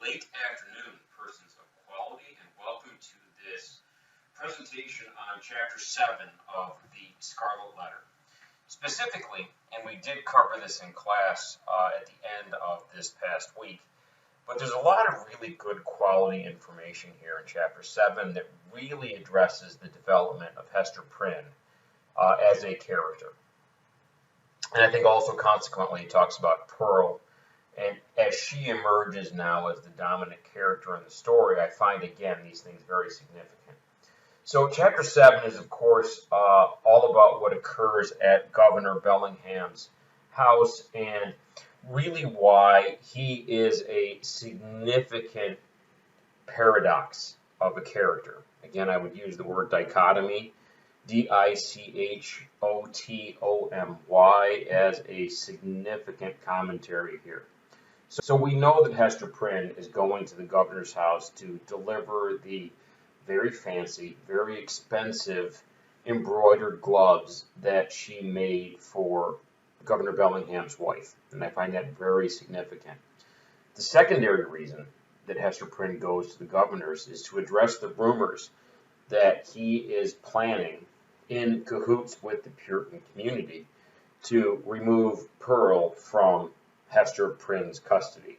Late afternoon, persons of quality, and welcome to this presentation on Chapter 7 of the Scarlet Letter. Specifically, and we did cover this in class at the end of this past week, but there's a lot of really good quality information here in Chapter 7 that really addresses the development of Hester Prynne as a character. And I think also consequently it talks about Pearl. And as she emerges now as the dominant character in the story, I find, again, these things very significant. So Chapter 7 is, of course, all about what occurs at Governor Bellingham's house and really why he is a significant paradox of a character. Again, I would use the word dichotomy, D-I-C-H-O-T-O-M-Y, as a significant commentary here. So we know that Hester Prynne is going to the governor's house to deliver the very fancy, very expensive embroidered gloves that she made for Governor Bellingham's wife. And I find that very significant. The secondary reason that Hester Prynne goes to the governor's is to address the rumors that he is planning, in cahoots with the Puritan community, to remove Pearl from Hester Prynne's custody.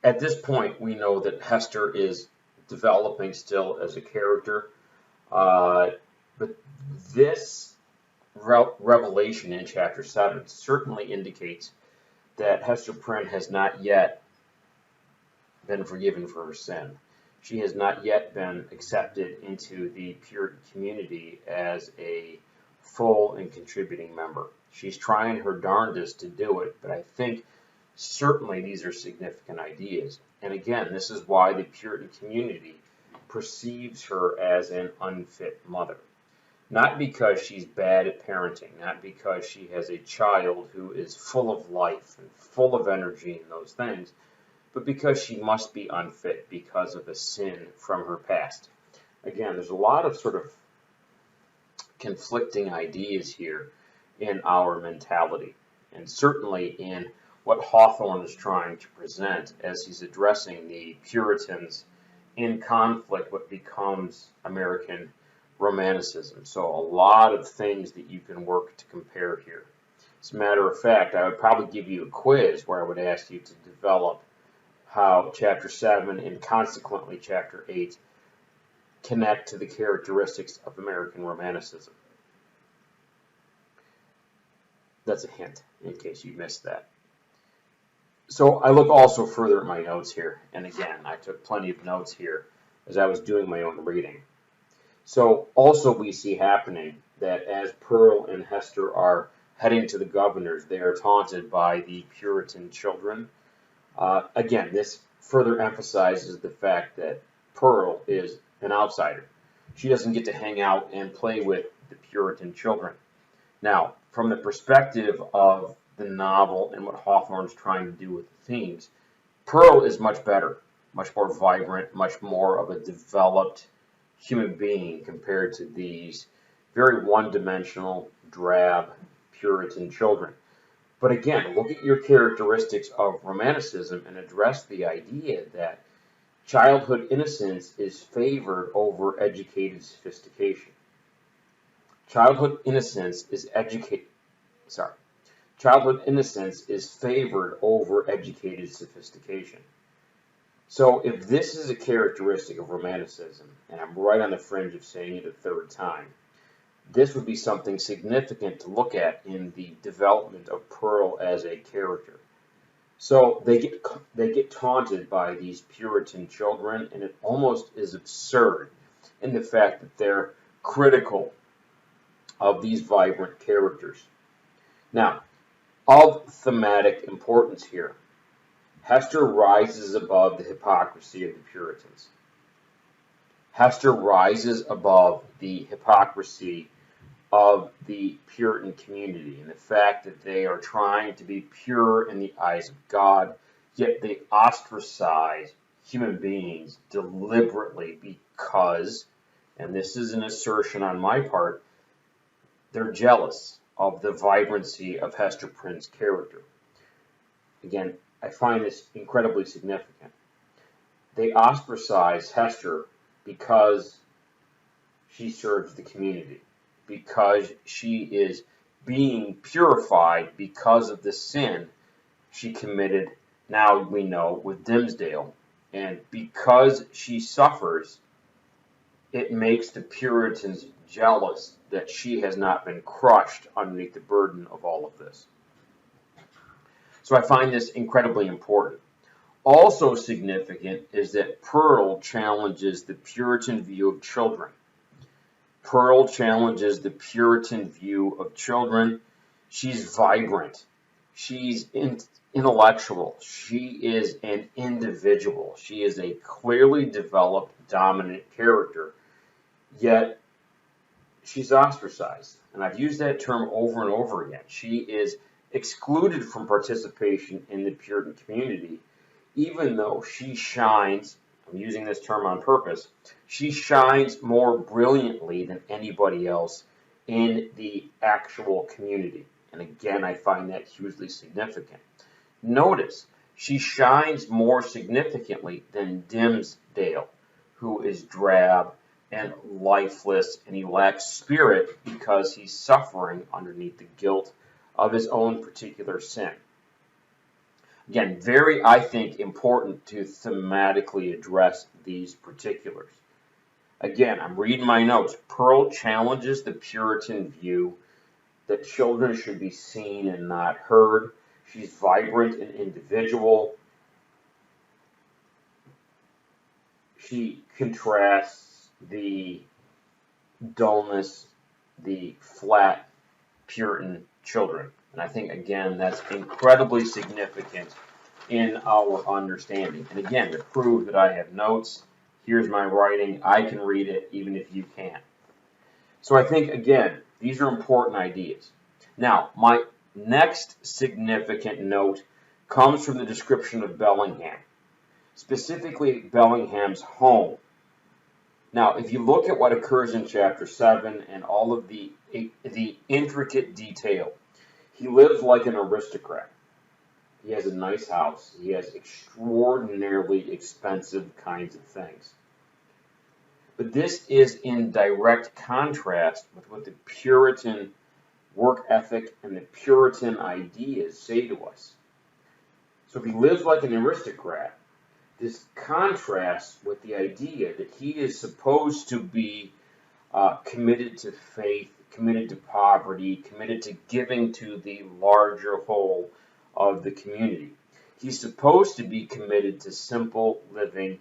At this point, we know that Hester is developing still as a character, but this revelation in Chapter 7 certainly indicates that Hester Prynne has not yet been forgiven for her sin. She has not yet been accepted into the Puritan community as a full and contributing member. She's trying her darndest to do it, but I think certainly these are significant ideas. And again, this is why the Puritan community perceives her as an unfit mother. Not because she's bad at parenting, not because she has a child who is full of life and full of energy and those things, but because she must be unfit because of a sin from her past. Again, there's a lot of sort of conflicting ideas here in our mentality, and certainly in what Hawthorne is trying to present as he's addressing the Puritans in conflict with what becomes American Romanticism. So a lot of things that you can work to compare here. As a matter of fact, I would probably give you a quiz where I would ask you to develop how Chapter 7 and consequently Chapter 8 connect to the characteristics of American Romanticism. That's a hint in case you missed that. So I look also further at my notes here, and again, I took plenty of notes here as I was doing my own reading. So also we see happening that as Pearl and Hester are heading to the governor's, they are taunted by the Puritan children. Again, this further emphasizes the fact that Pearl is an outsider. She doesn't get to hang out and play with the Puritan children. Now, from the perspective of the novel and what Hawthorne's trying to do with the themes, Pearl is much better, much more vibrant, much more of a developed human being compared to these very one-dimensional, drab Puritan children. But again, look at your characteristics of Romanticism and address the idea that childhood innocence is favored over educated sophistication. Childhood innocence is favored over educated sophistication. So if this is a characteristic of Romanticism, and I'm right on the fringe of saying it a third time, this would be something significant to look at in the development of Pearl as a character. So they get taunted by these Puritan children, and it almost is absurd in the fact that they're critical of these vibrant characters. Now, of thematic importance here, Hester rises above the hypocrisy of the Puritans. Hester rises above the hypocrisy of the Puritan community and the fact that they are trying to be pure in the eyes of God, yet they ostracize human beings deliberately because, and this is an assertion on my part, they're jealous of the vibrancy of Hester Prynne's character. Again, I find this incredibly significant. They ostracize Hester because she serves the community, because she is being purified because of the sin she committed, now we know, with Dimmesdale. And because she suffers, it makes the Puritans jealous that she has not been crushed underneath the burden of all of this. So I find this incredibly important. Also significant is that Pearl challenges the Puritan view of children. Pearl challenges the Puritan view of children. She's vibrant. She's intellectual. She is an individual. She is a clearly developed, dominant character. Yet, she's ostracized. And I've used that term over and over again. She is excluded from participation in the Puritan community, even though she shines, I'm using this term on purpose, she shines more brilliantly than anybody else in the actual community. And again, I find that hugely significant. Notice, she shines more significantly than Dimmesdale, who is drab and lifeless, and he lacks spirit because he's suffering underneath the guilt of his own particular sin. Again, very, I think, important to thematically address these particulars. Again, I'm reading my notes. Pearl challenges the Puritan view that children should be seen and not heard. She's vibrant and individual. She contrasts the dullness, the flat Puritan children. And I think, again, that's incredibly significant in our understanding. And again, to prove that I have notes, here's my writing. I can read it even if you can't. So I think, again, these are important ideas. Now, my next significant note comes from the description of Bellingham, specifically Bellingham's home. Now, if you look at what occurs in Chapter 7 and all of the intricate detail, he lives like an aristocrat. He has a nice house. He has extraordinarily expensive kinds of things. But this is in direct contrast with what the Puritan work ethic and the Puritan ideas say to us. So if he lives like an aristocrat, this contrasts with the idea that he is supposed to be committed to faith, committed to poverty, committed to giving to the larger whole of the community. He's supposed to be committed to simple living,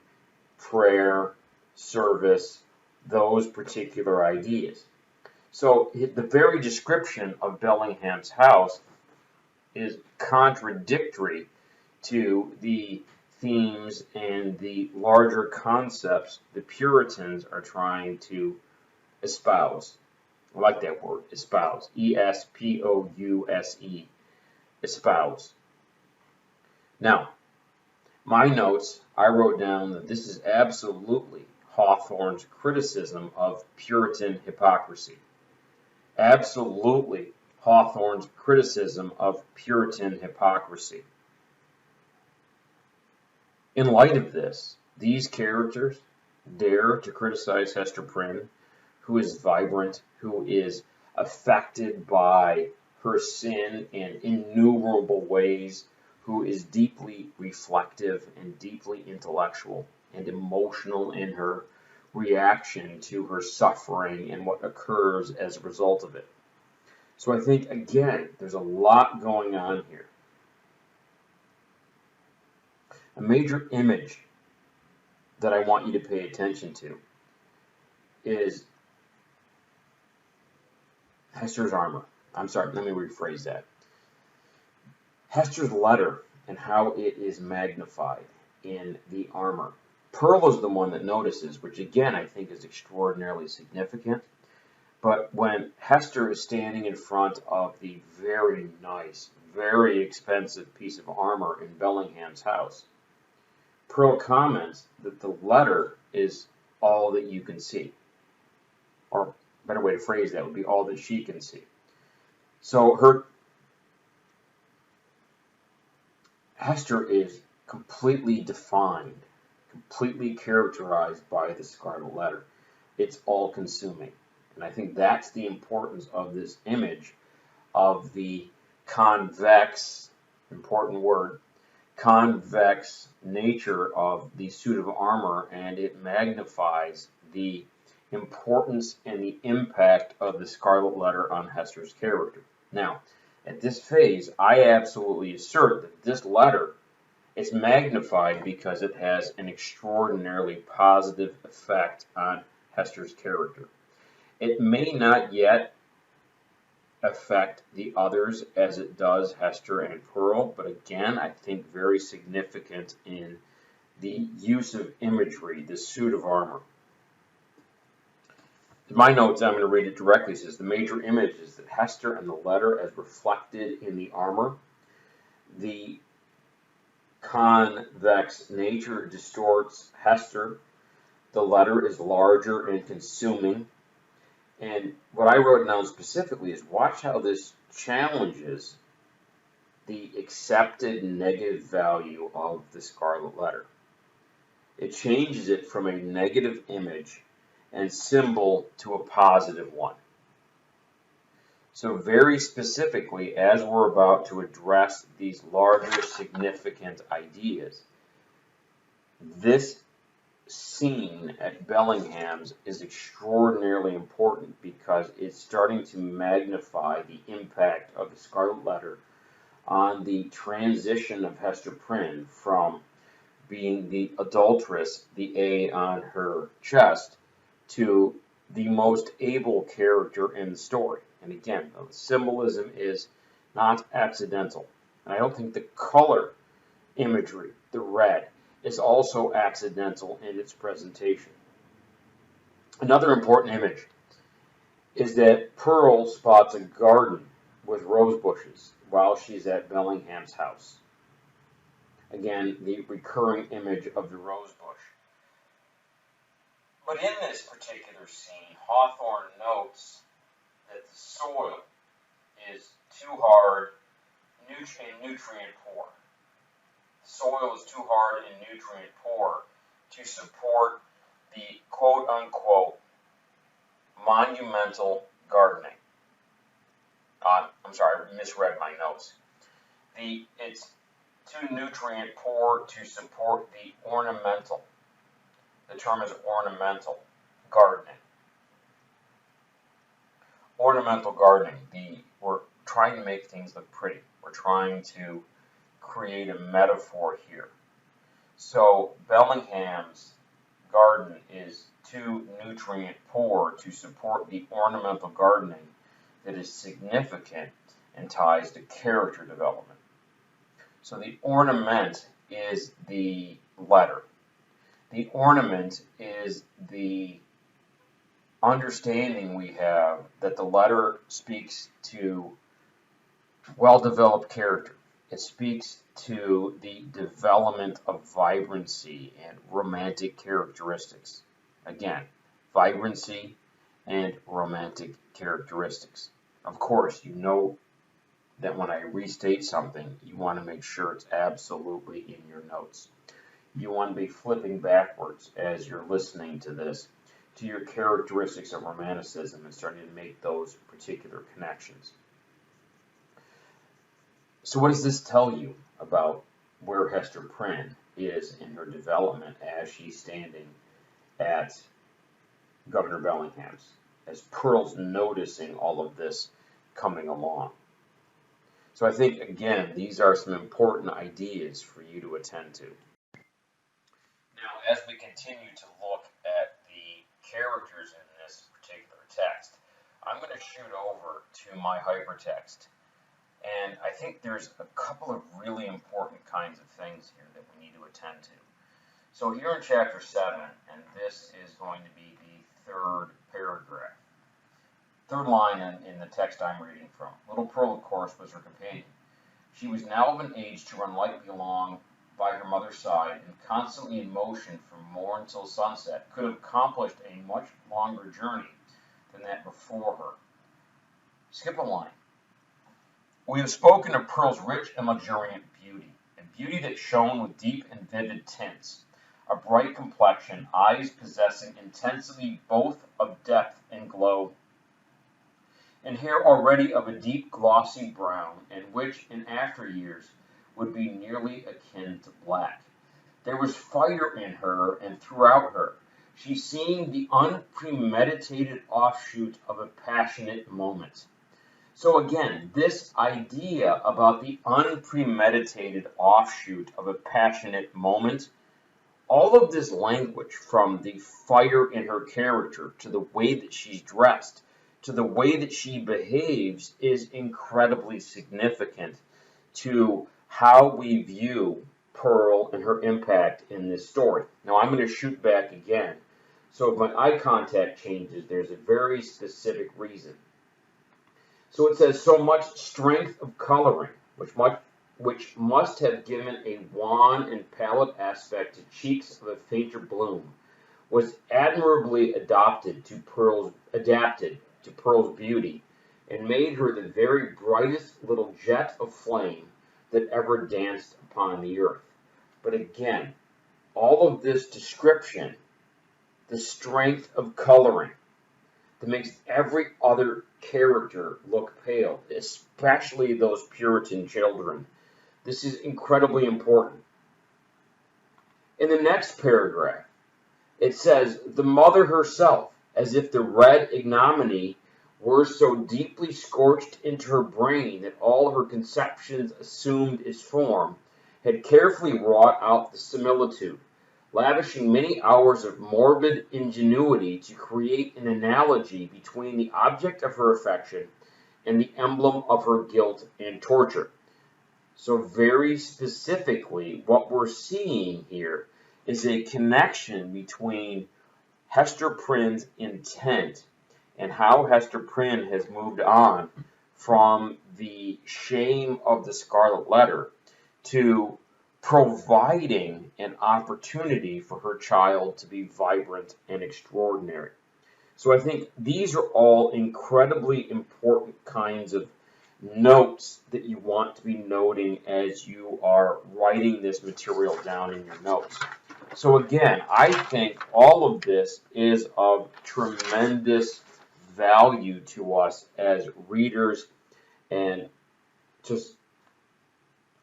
prayer, service, those particular ideas. So the very description of Bellingham's house is contradictory to the themes and the larger concepts the Puritans are trying to espouse. I like that word, espouse. E-S-P-O-U-S-E. Espouse. Now, my notes, I wrote down that this is absolutely Hawthorne's criticism of Puritan hypocrisy. Absolutely Hawthorne's criticism of Puritan hypocrisy. In light of this, these characters dare to criticize Hester Prynne, who is vibrant, who is affected by her sin in innumerable ways, who is deeply reflective and deeply intellectual and emotional in her reaction to her suffering and what occurs as a result of it. So I think, again, there's a lot going on here. A major image that I want you to pay attention to is Hester's armor. I'm sorry, let me rephrase that. Hester's letter and how it is magnified in the armor. Pearl is the one that notices, which again I think is extraordinarily significant. But when Hester is standing in front of the very nice, very expensive piece of armor in Bellingham's house, Pearl comments that the letter is all that you can see. Or a better way to phrase that would be all that she can see. So Hester is completely defined, completely characterized by the Scarlet Letter. It's all consuming. And I think that's the importance of this image of the convex, important word, convex nature of the suit of armor, and it magnifies the importance and the impact of the Scarlet Letter on Hester's character. Now, at this phase, I absolutely assert that this letter is magnified because it has an extraordinarily positive effect on Hester's character. It may not yet affect the others as it does Hester and Pearl, but again, I think very significant in the use of imagery, the suit of armor. In my notes, I'm going to read it directly. It says, the major image is that Hester and the letter as reflected in the armor. The convex nature distorts Hester. The letter is larger and consuming. And what I wrote down specifically is watch how this challenges the accepted negative value of the Scarlet Letter. It changes it from a negative image and symbol to a positive one. So very specifically, as we're about to address these larger significant ideas, this scene at Bellingham's is extraordinarily important because it's starting to magnify the impact of the Scarlet Letter on the transition of Hester Prynne from being the adulteress, the A on her chest, to the most able character in the story. And again, the symbolism is not accidental. And I don't think the color imagery, the red, is also accidental in its presentation. Another important image is that Pearl spots a garden with rose bushes while she's at Bellingham's house. Again, the recurring image of the rose bush. But in this particular scene, Hawthorne notes that the soil is too hard and nutrient poor. The soil is too hard and nutrient poor to support the quote-unquote monumental gardening. I'm sorry, I misread my notes. It's too nutrient poor to support the ornamental. The term is ornamental gardening. Ornamental gardening. We're trying to make things look pretty. We're trying to create a metaphor here. So Bellingham's garden is too nutrient poor to support the ornamental gardening that is significant and ties to character development. So the ornament is the letter. The ornament is the understanding we have that the letter speaks to well-developed character. It speaks to the development of vibrancy and romantic characteristics. Again, vibrancy and romantic characteristics. Of course, you know that when I restate something, you want to make sure it's absolutely in your notes. You want to be flipping backwards as you're listening to this to your characteristics of romanticism and starting to make those particular connections. So what does this tell you about where Hester Prynne is in her development as she's standing at Governor Bellingham's, as Pearl's noticing all of this coming along? So I think, again, these are some important ideas for you to attend to. Now, as we continue to look at the characters in this particular text, I'm going to shoot over to my hypertext. And I think there's a couple of really important kinds of things here that we need to attend to. So here in chapter 7, and this is going to be the third paragraph. Third line in the text I'm reading from. Little Pearl, of course, was her companion. She was now of an age to run lightly along by her mother's side, and constantly in motion from morn till sunset, could have accomplished a much longer journey than that before her. Skip a line. We have spoken of Pearl's rich and luxuriant beauty, a beauty that shone with deep and vivid tints, a bright complexion, eyes possessing intensity both of depth and glow, and hair already of a deep glossy brown, and which in after years would be nearly akin to black. There was fire in her and throughout her. She seemed the unpremeditated offshoot of a passionate moment. So again, this idea about the unpremeditated offshoot of a passionate moment, all of this language, from the fire in her character to the way that she's dressed to the way that she behaves, is incredibly significant to how we view Pearl and her impact in this story. Now I'm going to shoot back again. So if my eye contact changes, there's a very specific reason. So it says, so much strength of coloring, which must have given a wan and pallid aspect to cheeks of a fainter bloom, was admirably adapted to Pearl's beauty, and made her the very brightest little jet of flame that ever danced upon the earth. But again, all of this description, the strength of coloring, that makes every other character look pale, especially those Puritan children. This is incredibly important. In the next paragraph, it says, the mother herself, as if the red ignominy were so deeply scorched into her brain that all her conceptions assumed its form, had carefully wrought out the similitude, lavishing many hours of morbid ingenuity to create an analogy between the object of her affection and the emblem of her guilt and torture. So very specifically, what we're seeing here is a connection between Hester Prynne's intent and how Hester Prynne has moved on from the shame of the Scarlet Letter to providing an opportunity for her child to be vibrant and extraordinary. So I think these are all incredibly important kinds of notes that you want to be noting as you are writing this material down in your notes. So again, I think all of this is of tremendous value to us as readers and just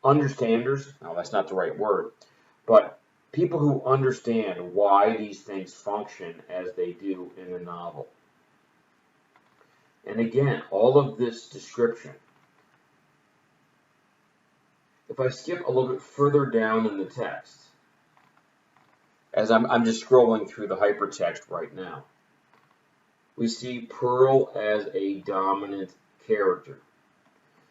understanders. Now, that's not the right word, but people who understand why these things function as they do in the novel. And again, all of this description. If I skip a little bit further down in the text, as I'm just scrolling through the hypertext right now, we see Pearl as a dominant character.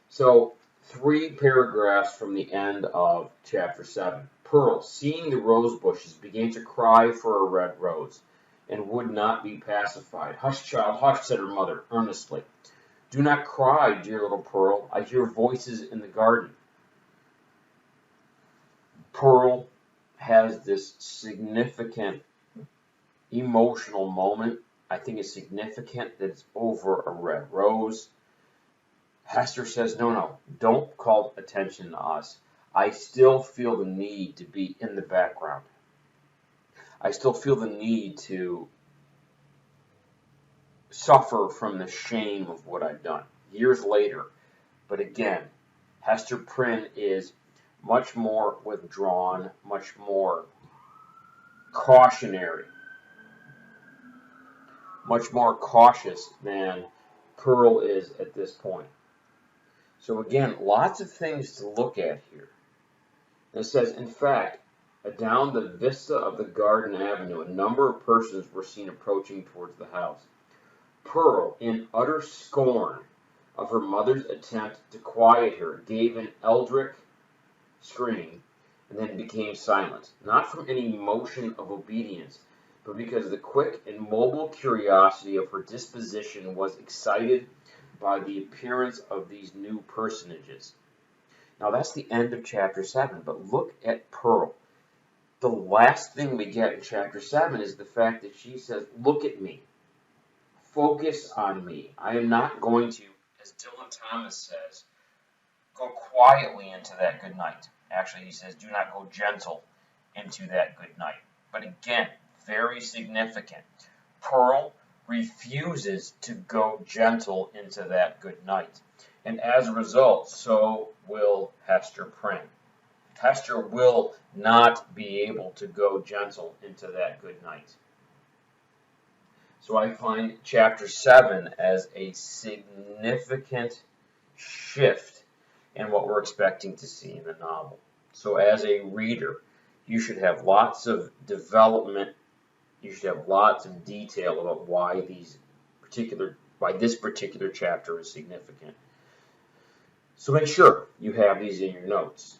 So 3 paragraphs from the end of chapter 7. Pearl, seeing the rose bushes, began to cry for a red rose, and would not be pacified. Hush, child, hush, said her mother earnestly. Do not cry, dear little Pearl. I hear voices in the garden. Pearl has this significant emotional moment. I think it's significant that it's over a red rose. Hester says, no, don't call attention to us. I still feel the need to be in the background. I still feel the need to suffer from the shame of what I've done years later. But again, Hester Prynne is much more withdrawn, much more cautionary, much more cautious than Pearl is at this point. So again, lots of things to look at here. And it says, in fact, down the vista of the garden avenue, a number of persons were seen approaching towards the house. Pearl, in utter scorn of her mother's attempt to quiet her, gave an eldritch scream and then became silent, not from any emotion of obedience, but because the quick and mobile curiosity of her disposition was excited by the appearance of these new personages. Now that's the end of chapter 7, but look at Pearl. The last thing we get in chapter 7 is the fact that she says, look at me. Focus on me. I am not going to, as Dylan Thomas says, go quietly into that good night. Actually, he says, do not go gentle into that good night. But again, very significant. Pearl refuses to go gentle into that good night. And as a result, so will Hester Prynne. Hester will not be able to go gentle into that good night. So I find chapter 7 as a significant shift in what we're expecting to see in the novel. So as a reader, you should have lots of development, you should have lots of detail about why this particular chapter is significant. So make sure you have these in your notes.